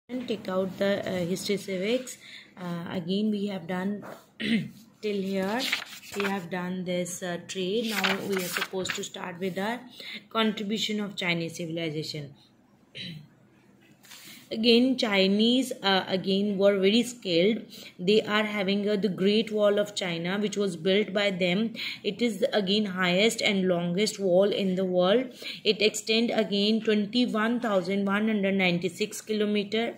And take out the history civics. Again we have done till here. We have done this trade. Now we are supposed to start with the contribution of Chinese civilization. Again Chinese again were very skilled. They are having the Great Wall of China, which was built by them. It is again highest and longest wall in the world. It extend again 21,196 kilometer.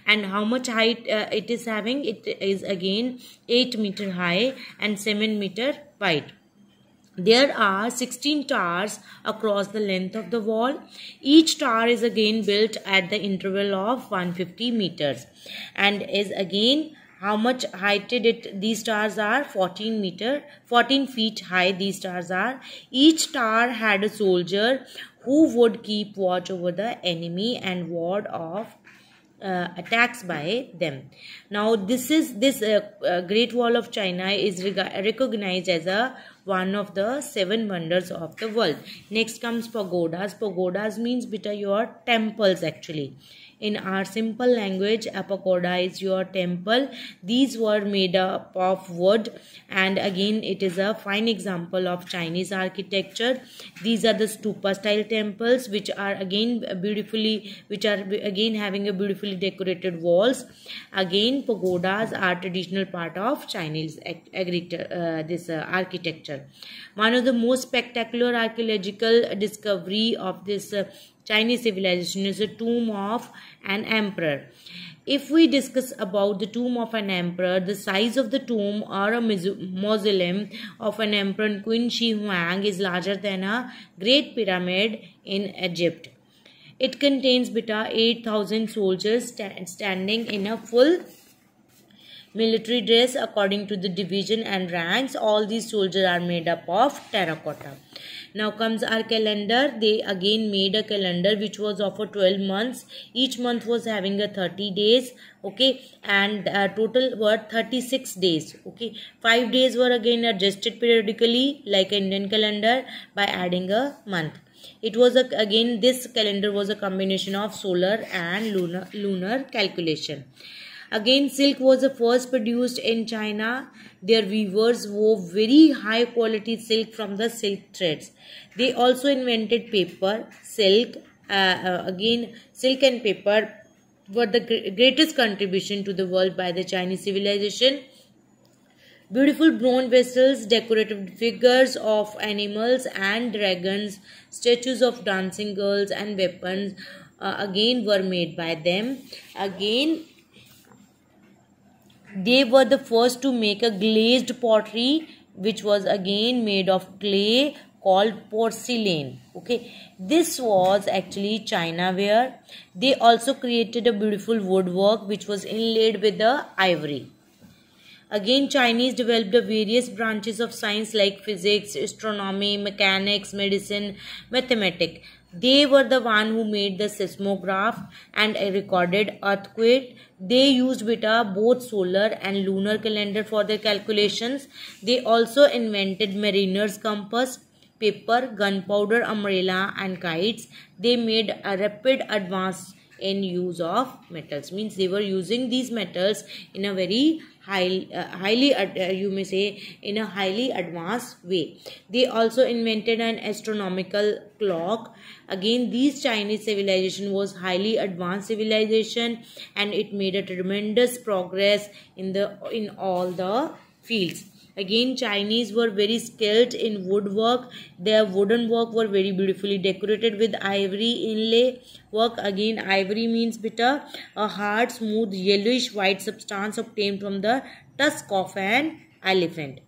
And how much height it is having? It is again 8 meter high and 7 meter wide. There are 16 towers across the length of the wall. Each tower is again built at the interval of 150 meters and is again how much heighted these towers are? 14 feet high these towers are. Each tower had a soldier who would keep watch over the enemy and ward off attacks by them. Now this Great Wall of China is recognized as one of the 7 wonders of the world. Next comes pagodas. Pagodas means beta your temples actually. In our simple language, a pagoda is your temple. These were made up of wood, and again it is a fine example of Chinese architecture. These are the stupa style temples, which are again having a beautifully decorated walls. Again pagodas are traditional part of Chinese architecture. One of the most spectacular archaeological discovery of this Chinese civilization is the tomb of an emperor. If we discuss about the tomb of an emperor, the size of the tomb or a mausoleum of an emperor Qin Shi Huang is larger than a Great Pyramid in Egypt. It contains 8,000 soldiers standing in a full military dress according to the division and ranks. All these soldiers are made up of terracotta. Now comes our calendar. They again made a calendar which was of 12 months. Each month was having a 30 days. Okay, and total were 36 days. Okay, 5 days were again adjusted periodically like Indian calendar by adding a month. It was again this calendar was a combination of solar and lunar calculation. Again, silk was the first produced in China. Their weavers wove very high quality silk from the silk threads. They also invented paper, silk. Again, silk and paper were the greatest contribution to the world by the Chinese civilization. Beautiful bronze vessels, decorative figures of animals and dragons, statues of dancing girls and weapons again were made by them. Again, they were the first to make a glazed pottery which was again made of clay called porcelain. Okay, this was actually China ware. They also created a beautiful woodwork which was inlaid with the ivory. Again, Chinese developed the various branches of science like physics, astronomy, mechanics, medicine, mathematics. They were the one who made the seismograph and recorded earthquake. They used both solar and lunar calendar for their calculations. They also invented mariner's compass, paper, gunpowder, umbrella and kites. They made a rapid advance in use of metals. Means they were using these metals in a very highly advanced way. They also invented an astronomical clock. Again, these Chinese civilization was highly advanced civilization, and it made a tremendous progress in all the fields. Again, Chinese were very skilled in woodwork. Their wooden work were very beautifully decorated with ivory inlay work. Again, ivory means a hard, smooth, yellowish white substance obtained from the tusk of an elephant.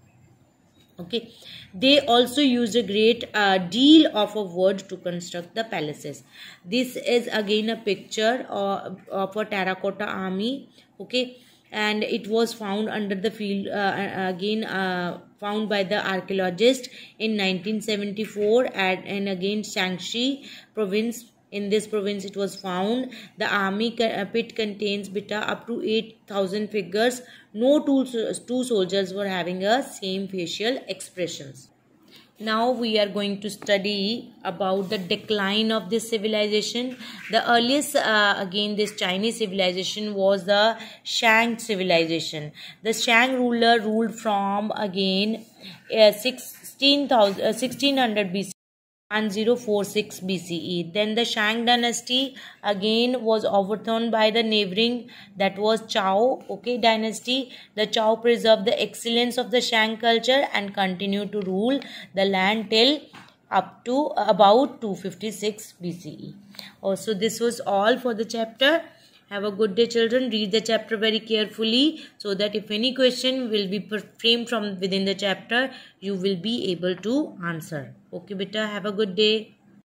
Okay, they also used a great deal of wood to construct the palaces. This is again a picture of a terracotta army. Okay, and it was found under the field found by the archaeologist in 1974 and again Shaanxi province. In this province it was found. The army pit contains up to 8,000 figures. No two soldiers were having a same facial expressions. Now we are going to study about the decline of this civilization. The earliest, again, this Chinese civilization was the Shang civilization. The Shang ruler ruled from again 1600 BC. 1046 BCE. Then the Shang dynasty again was overthrown by the neighboring, that was Zhou, okay, dynasty. The Zhou preserved the excellence of the Shang culture and continued to rule the land till up to about 256 BCE. Also, this was all for the chapter. Have a good day, children. Read the chapter very carefully so that if any question will be framed from within the chapter, you will be able to answer. Okay, beta. Have a good day.